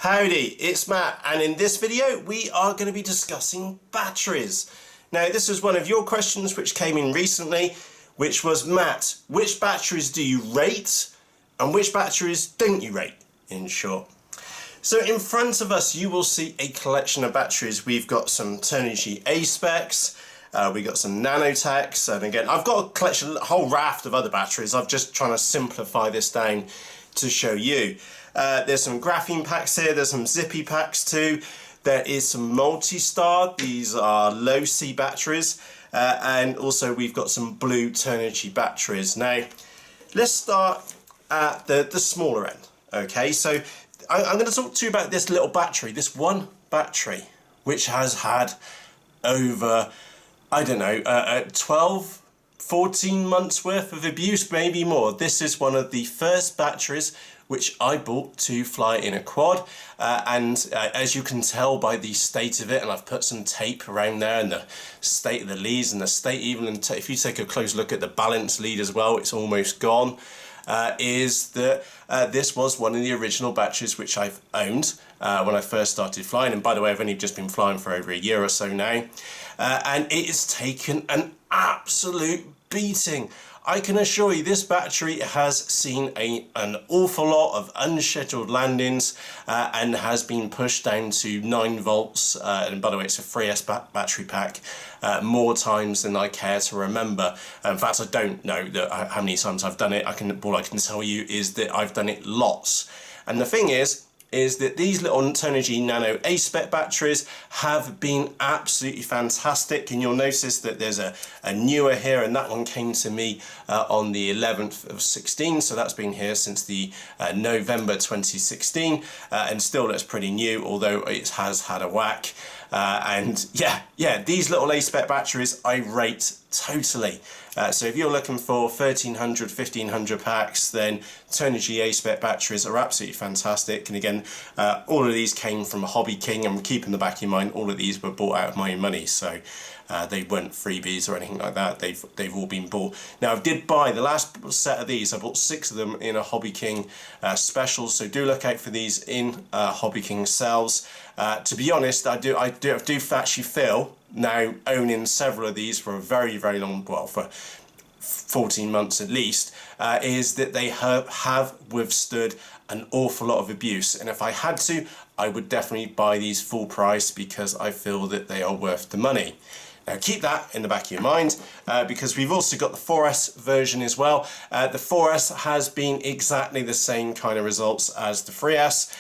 Howdy, it's Matt, and in this video we are going to be discussing batteries. Now this is one of your questions which came in recently, which was, Matt, which batteries do you rate and which batteries don't you rate, in short. So in front of us you will see a collection of batteries. We've got some Turnigy A-Specs, we've got some Nanotechs, and again I've got a collection, a whole raft of other batteries. I'm just trying to simplify this down to show you. There's some graphene packs here, there's some Zippy packs too, there is some Multistar, these are low C batteries, and also we've got some blue Turnigy batteries. Now let's start at the smaller end. Okay, so I'm going to talk to you about this little battery, this one battery, which has had over, I don't know, 12, 14 months worth of abuse, maybe more. This is one of the first batteries which I bought to fly in a quad, and as you can tell by the state of it, and I've put some tape around there, and the state of the leads, and the state even, if you take a close look at the balance lead as well, it's almost gone, is that this was one of the original batteries which I've owned when I first started flying, and by the way I've only just been flying for over a year or so now, and it has taken an absolute beating. I can assure you this battery has seen an awful lot of unscheduled landings and has been pushed down to 9 volts, and by the way it's a 3S battery pack, more times than I care to remember. In fact I don't know how many times I've done it. All I can tell you is that I've done it lots. And the thing is that these little Turnigy Nano A-Spec batteries have been absolutely fantastic, and you'll notice that there's a newer here, and that one came to me on the 11th of 16, so that's been here since the November 2016, and still looks pretty new, although it has had a whack. And yeah, these little A-Spec batteries I rate totally. So if you're looking for 1300, 1500 packs, then Turnigy A-Spec batteries are absolutely fantastic. And again, all of these came from HobbyKing, and keep in the back of your mind, all of these were bought out of my own money, so they weren't freebies or anything like that. They've all been bought. Now I did buy the last set of these. I bought 6 of them in a HobbyKing special, so do look out for these in HobbyKing sales. To be honest, I do actually feel, now owning several of these for a very, very long, well, for 14 months at least, is that they have withstood an awful lot of abuse, and if I had to, I would definitely buy these full price because I feel that they are worth the money. Now keep that in the back of your mind, because we've also got the 4S version as well. The 4S has been exactly the same kind of results as the 3S.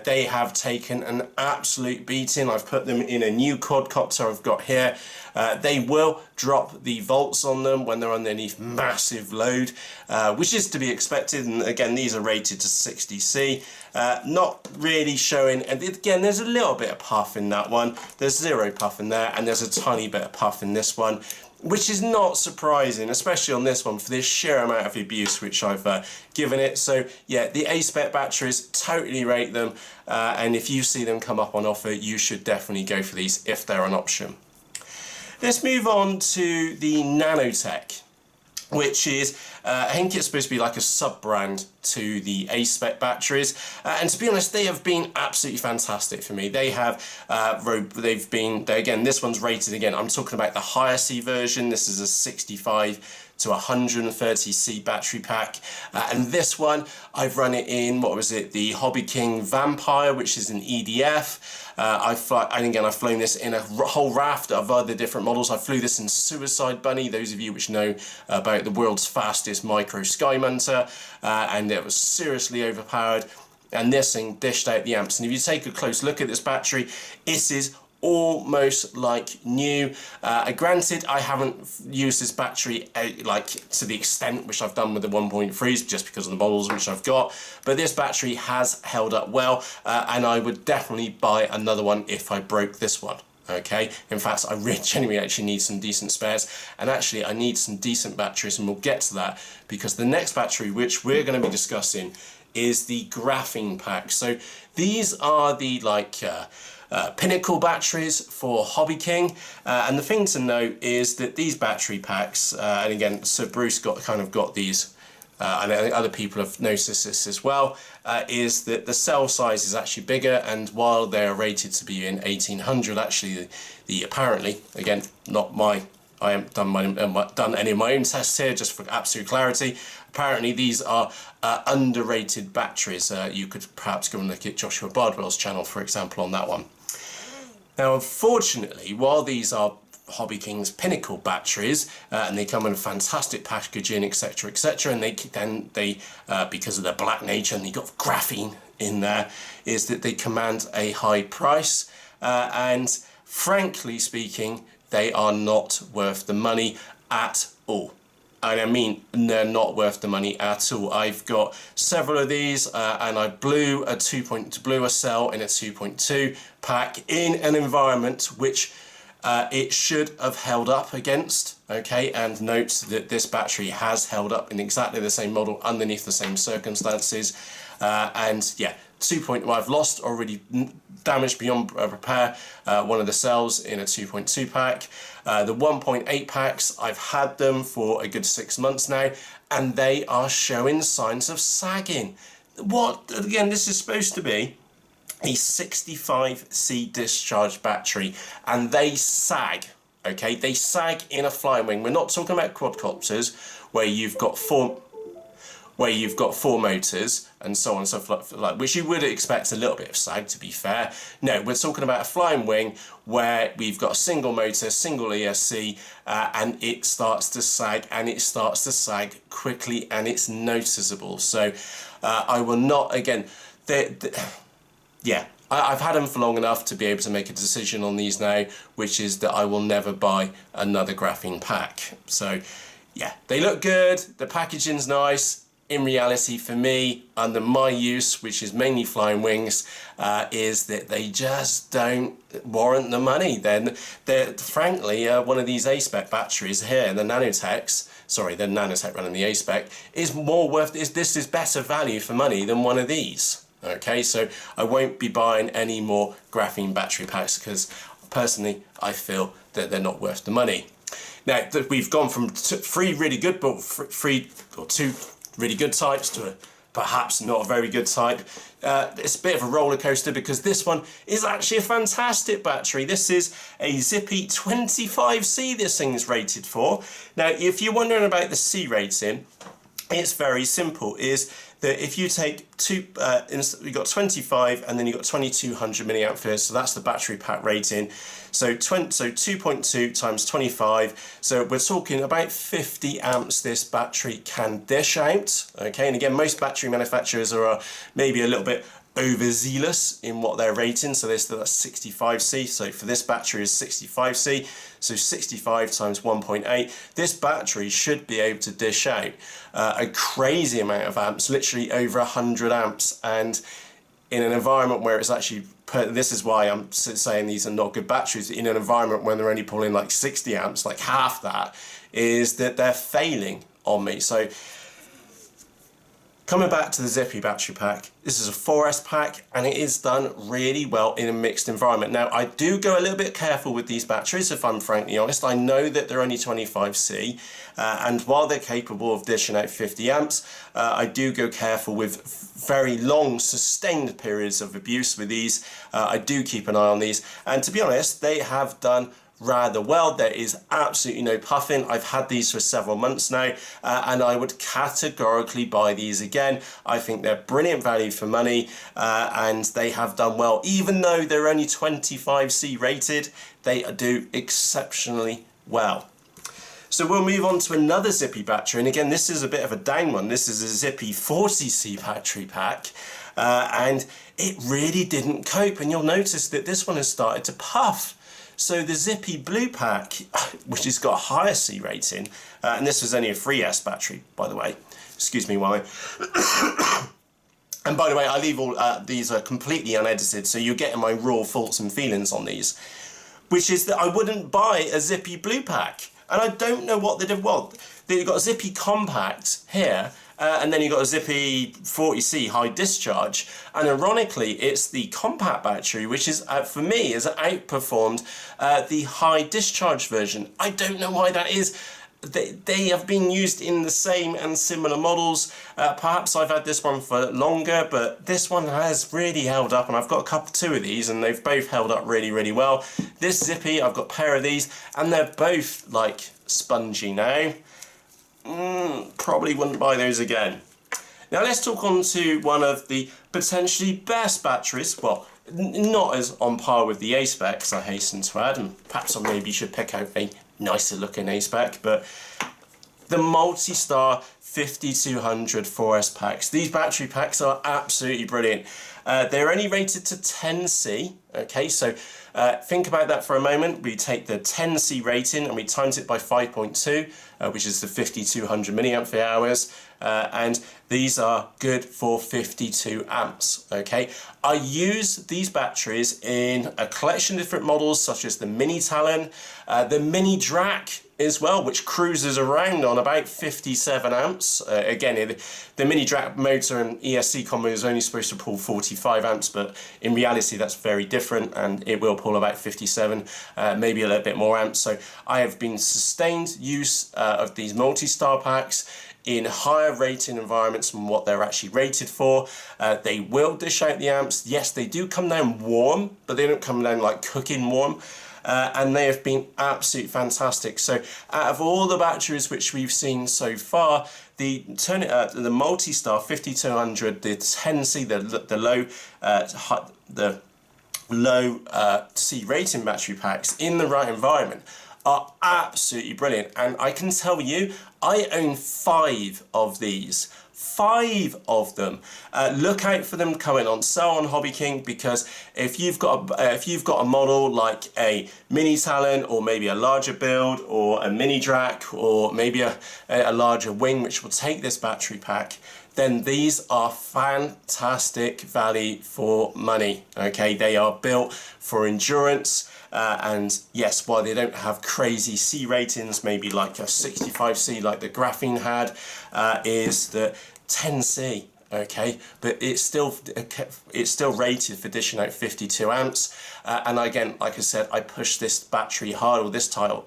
They have taken an absolute beating. I've put them in a new quadcopter I've got here. They will drop the volts on them when they're underneath massive load, which is to be expected, and again these are rated to 60C. Not really showing, and again there's a little bit of puff in that one, there's 0 puff in there, and there's a tiny bit of puff in this one, which is not surprising, especially on this one, for this sheer amount of abuse which I've given it. So yeah, the A-Spec batteries, totally rate them, and if you see them come up on offer, you should definitely go for these if they're an option. Let's move on to the Nanotech, which is, I think it's supposed to be like a sub-brand to the A-Spec batteries, and to be honest, they have been absolutely fantastic for me. They have, again, this one's rated, again, I'm talking about the higher C version. This is a 65 to 130C battery pack, and this one I've run it in, what was it, the HobbyKing Vampire, which is an EDF. And again, I've flown this in a whole raft of other different models. I flew this in Suicide Bunny, those of you which know about the world's fastest micro Skymunter, and it was seriously overpowered, and this thing dished out the amps. And if you take a close look at this battery, it is almost like new. Granted, I haven't used this battery like to the extent which I've done with the 1.3s, just because of the models which I've got, but this battery has held up well, and I would definitely buy another one if I broke this one. Okay, in fact I genuinely actually need some decent spares, and actually I need some decent batteries, and we'll get to that, because the next battery which we're going to be discussing is the graphene pack. So these are the pinnacle batteries for HobbyKing, and the thing to note is that these battery packs, and again, so Bruce got these and I think other people have noticed this as well, is that the cell size is actually bigger, and while they are rated to be in 1800, actually the apparently, again, not my, I haven't done any of my own tests here, just for absolute clarity. Apparently these are underrated batteries. You could perhaps go and look at Joshua Bardwell's channel, for example, on that one. Now, unfortunately, while these are HobbyKing's pinnacle batteries, and they come in fantastic packaging, etc., etc., and they because of their black nature, and you got graphene in there, is that they command a high price, and frankly speaking, they are not worth the money at all. And I mean, they're not worth the money at all. I've got several of these, and I blew a cell in a 2.2 pack in an environment which it should have held up against, okay, and note that this battery has held up in exactly the same model underneath the same circumstances, and yeah, I've lost already, damaged beyond repair, one of the cells in a 2.2 pack. The 1.8 packs, I've had them for a good 6 months now, and they are showing signs of sagging. What, again, this is supposed to be a 65C discharge battery, and they sag, okay? They sag in a flying wing. We're not talking about quadcopters where you've got four motors and so on and so forth, like, which you would expect a little bit of sag, to be fair. No, we're talking about a flying wing where we've got a single motor, single ESC, and it starts to sag, and it starts to sag quickly, and it's noticeable. So I will not, again, yeah, I've had them for long enough to be able to make a decision on these now, which is that I will never buy another graphene pack. So yeah, they look good, the packaging's nice. In reality, for me, under my use, which is mainly flying wings, is that they just don't warrant the money. Then, frankly, one of these A-Spec batteries here, the Nanotechs, sorry, the Nanotech running the A-Spec, is more worth, this is better value for money than one of these. Okay, so I won't be buying any more graphene battery packs because personally, I feel that they're not worth the money. Now, we've gone from three really good, but two really good types to perhaps not a very good type. It's a bit of a roller coaster because this one is actually a fantastic battery. This is a Zippy 25C this thing is rated for. Now, if you're wondering about the C rating, it's very simple, is that if you take you've got 25 and then you've got 2200 milliamp hours, so that's the battery pack rating. So 2.2 times 25, so we're talking about 50 amps this battery can dish out, okay? And again, most battery manufacturers are maybe a little bit overzealous in what they're rating, so that's 65C, so for this battery is 65C, so 65 times 1.8, this battery should be able to dish out a crazy amount of amps, literally over 100 amps, and in an environment where it's actually, this is why I'm saying these are not good batteries, in an environment when they're only pulling like 60 amps, like half that, is that they're failing on me. So coming back to the Zippy battery pack, this is a 4S pack and it is done really well in a mixed environment. Now, I do go a little bit careful with these batteries, if I'm frankly honest. I know that they're only 25C, and while they're capable of dishing out 50 amps, I do go careful with very long sustained periods of abuse with these. I do keep an eye on these, and to be honest, they have done rather well. There is absolutely no puffing. I've had these for several months now, and I would categorically buy these again. I think they're brilliant value for money, and they have done well. Even though they're only 25C rated, they do exceptionally well. So we'll move on to another Zippy battery, and again, this is a bit of a down one. This is a Zippy 40C battery pack, and it really didn't cope, and you'll notice that this one has started to puff. So the Zippy Blue pack, which has got a higher C rating, and this was only a 3S battery, by the way. Excuse me while and by the way, I leave all these are completely unedited, so you're getting my raw thoughts and feelings on these, which is that I wouldn't buy a Zippy Blue pack. And I don't know what they did. Well, you've got a Zippy Compact here, and then you've got a Zippy 40C high discharge, and ironically it's the compact battery which is, for me, has outperformed the high discharge version. I don't know why that is. they have been used in the same and similar models. Perhaps I've had this one for longer, but this one has really held up, and I've got two of these, and they've both held up really, really well. This Zippy, I've got a pair of these, and they're both like spongy now. Probably wouldn't buy those again. Now let's talk on to one of the potentially best batteries. Well, not as on par with the A-Specs, I hasten to add, and perhaps I maybe should pick out a nicer looking A-Spec, but the Multistar 5200 4S packs. These battery packs are absolutely brilliant. They're only rated to 10C, okay, so think about that for a moment. We take the 10C rating and we times it by 5.2, which is the 5200 milliampere hours, and these are good for 52 amps, okay. I use these batteries in a collection of different models, such as the Mini Talon, the Mini Drac as well, which cruises around on about 57 amps. Again, the Mini Drac motor and ESC combo is only supposed to pull 45 amps, but in reality that's very different, and it will pull about 57, maybe a little bit more amps. So I have been sustained use of these Multistar packs in higher rating environments than what they're actually rated for. They will dish out the amps. Yes, they do come down warm, but they don't come down like cooking warm. And they have been absolutely fantastic. So out of all the batteries which we've seen so far, the Multistar 5200, the 10C, the low C rating battery packs in the right environment are absolutely brilliant. And I can tell you, I own 5 of these. 5 of them. Look out for them coming on sale on HobbyKing, because if you've got a model like a Mini Talon, or maybe a larger build, or a Mini Drac, or maybe a larger wing which will take this battery pack, then these are fantastic value for money. Okay, they are built for endurance. And yes, while they don't have crazy C ratings, maybe like a 65C like the Graphene had, is the 10C, okay, but it's still rated for dishing out 52 amps. And again, like I said, I push this battery hard, or this style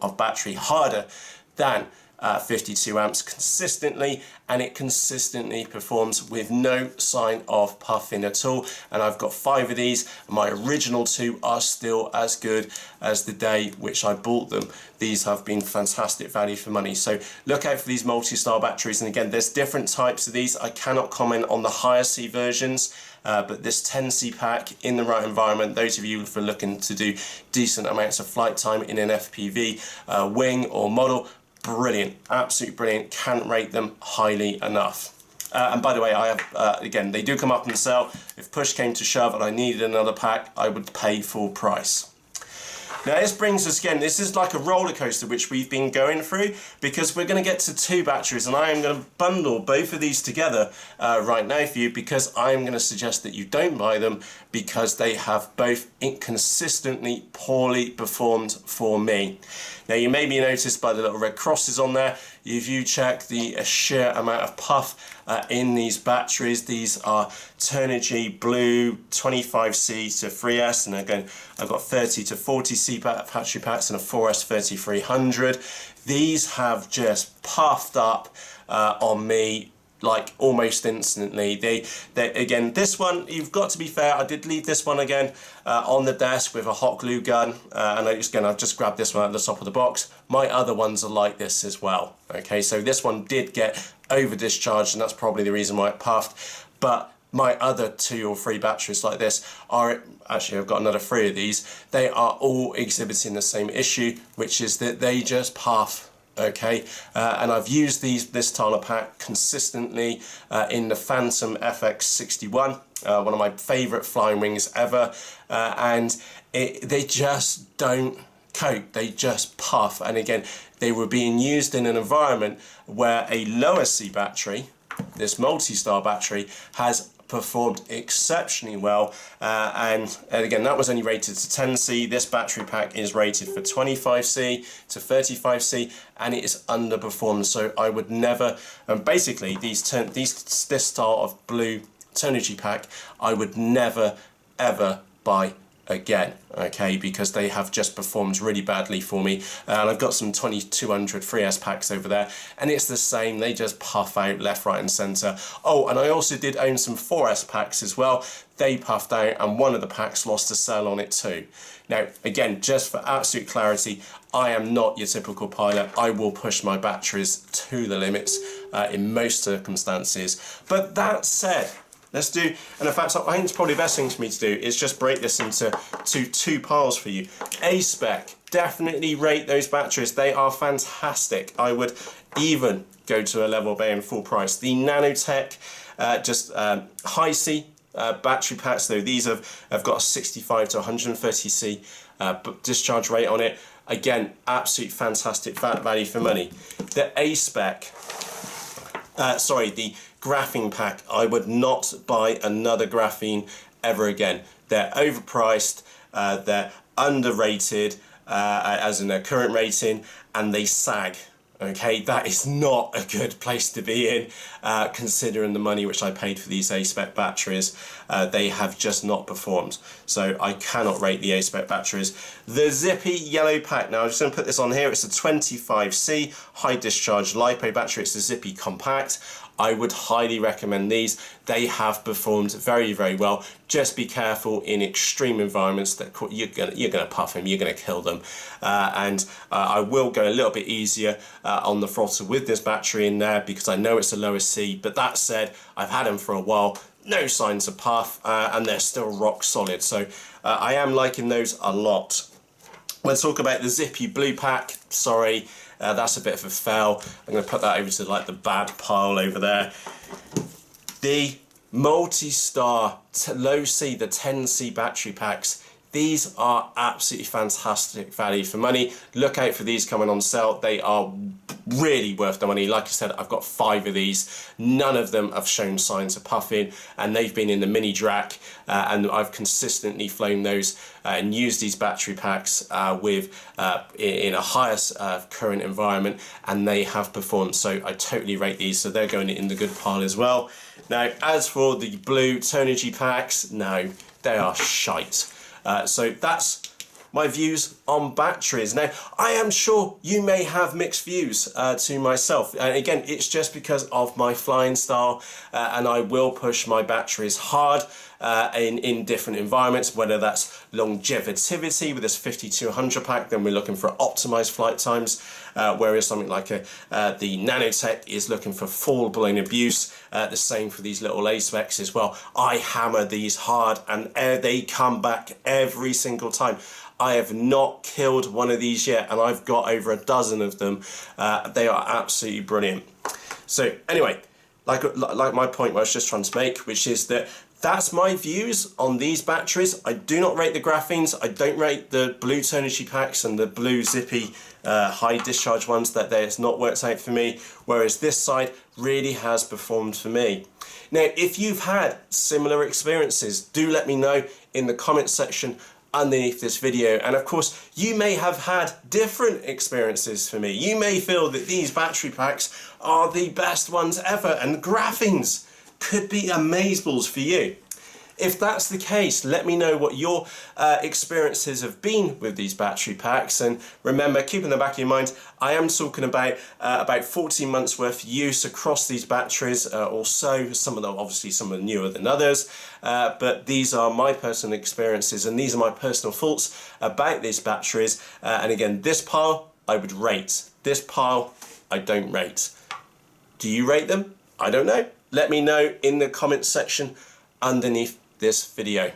of battery harder than 52 amps consistently, and it consistently performs with no sign of puffing at all. And I've got 5 of these. My original 2 are still as good as the day which I bought them. These have been fantastic value for money. So look out for these Multistar batteries. And again, there's different types of these. I cannot comment on the higher C versions, but this 10C pack in the right environment, those of you who are looking to do decent amounts of flight time in an FPV wing or model, brilliant, absolutely brilliant. Can't rate them highly enough. And by the way, I have, again, they do come up on sale. If push came to shove and I needed another pack, I would pay full price. Now this brings us, again, this is like a roller coaster which we've been going through, because we're going to get to 2 batteries, and I am going to bundle both of these together right now for you, because I am going to suggest that you don't buy them, because they have both inconsistently poorly performed for me. Now you may be noticed by the little red crosses on there. If you check the sheer amount of puff in these batteries, these are Turnigy Blue 25C to 3S, and again I've got 30 to 40C battery packs and a 4S 3300. These have just puffed up on me like almost instantly. They again, this one, you've got to be fair, I did leave this one again on the desk with a hot glue gun, and I've just grabbed this one at the top of the box. My other ones are like this as well. Okay, so this one did get over discharged, and that's probably the reason why it puffed. But my other 2 or 3 batteries like this are, actually I've got another 3 of these, they are all exhibiting the same issue, which is that they just puff. Okay, and I've used this style of pack consistently in the Phantom FX61, one of my favourite flying wings ever, and they just don't cope, they just puff. And again, they were being used in an environment where a lower C battery, this Multistar battery, has performed exceptionally well, and again, that was only rated to 10C. This battery pack is rated for 25C to 35C, and it is underperformed. So I would never, basically this style of blue Turnigy pack, I would never ever buy again, okay, because they have just performed really badly for me. And I've got some 2200 3S packs over there, and it's the same. They just puff out left, right and center. Oh, and I also did own some 4S packs as well. They puffed out, and one of the packs lost a cell on it too. Now, again, just for absolute clarity, I am not your typical pilot. I will push my batteries to the limits in most circumstances. But that said, let's do, and in fact, I think it's probably the best thing for me to do is just break this into two piles for you. A-Spec, definitely rate those batteries. They are fantastic. I would even go to a level bay and full price. The Nanotech, high C battery packs, though these have got a 65 to 130C discharge rate on it. Again, absolute fantastic value for money. The A-Spec, the graphene pack, I would not buy another graphene ever again. They're overpriced, they're underrated as in their current rating, and they sag. Okay, that is not a good place to be in, considering the money which I paid for these A-Spec batteries. They have just not performed, so I cannot rate the A-Spec batteries. The Zippy yellow pack, now I'm just going to put this on here. It's a 25C high discharge LiPo battery. It's a Zippy compact. I would highly recommend these. They have performed very, very well. Just be careful in extreme environments that you're gonna puff them, you're gonna kill them. I will go a little bit easier on the throttle with this battery in there because I know it's a lower C, but that said, I've had them for a while, no signs of puff, and they're still rock solid. So I am liking those a lot. Let's talk about the Zippy Blue pack. Sorry, that's a bit of a fail. I'm going to put that over to like the bad pile over there. The Multistar low C, the 10C battery packs. These are absolutely fantastic value for money. Look out for these coming on sale. They are really worth the money. Like I said, I've got 5 of these. None of them have shown signs of puffing, and they've been in the mini drac, and I've consistently flown those and used these battery packs in a higher current environment, and they have performed. So I totally rate these, so they're going in the good pile as well. Now, as for the blue Turnigy packs, no, they are shite. So that's my views on batteries. Now, I am sure you may have mixed views to myself. And again, it's just because of my flying style, and I will push my batteries hard in different environments, whether that's longevity with this 50-100 pack, then we're looking for optimized flight times, whereas something like the Nanotech is looking for full-blown abuse. The same for these little A-Specs as well. I hammer these hard, and they come back every single time. I have not killed one of these yet, and I've got over a dozen of them. They are absolutely brilliant. So anyway, like my point I was just trying to make, which is that that's my views on these batteries. I do not rate the Graphenes. I don't rate the blue Turnigy packs and the blue Zippy high discharge ones. That it's not worked out for me, whereas this side really has performed for me. Now, if you've had similar experiences, do let me know in the comment section underneath this video. And of course, you may have had different experiences for me. You may feel that these battery packs are the best ones ever, and Graphenes could be amazeballs for you. If that's the case, let me know what your experiences have been with these battery packs. And remember, keep in the back of your mind, I am talking about 14 months worth of use across these batteries or so. Some of them, obviously, some are newer than others, but these are my personal experiences, and these are my personal thoughts about these batteries. And again, this pile I would rate. This pile I don't rate. Do you rate them? I don't know. Let me know in the comment section underneath this video.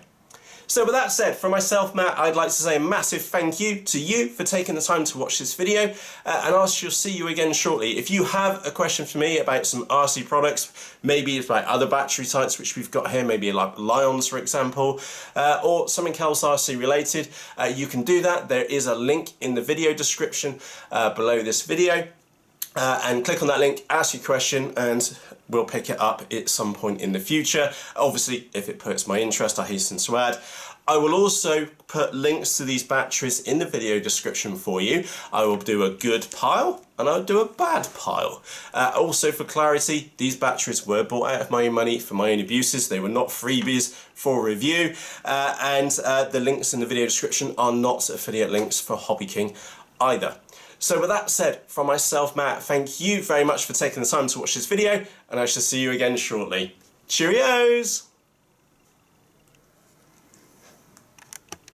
So with that said, from myself, Matt, I'd like to say a massive thank you to you for taking the time to watch this video, and I shall see you again shortly. If you have a question for me about some RC products, maybe it's about other battery types which we've got here, maybe like Lions for example, or something else RC related, you can do that. There is a link in the video description below this video, and click on that link, ask your question, and will pick it up at some point in the future. Obviously, if it puts my interest, I hasten to add. I will also put links to these batteries in the video description for you. I will do a good pile and I'll do a bad pile. Also, for clarity, these batteries were bought out of my own money for my own abuses. They were not freebies for review. And the links in the video description are not affiliate links for HobbyKing either. So with that said, from myself, Matt, thank you very much for taking the time to watch this video, and I shall see you again shortly. Cheerios!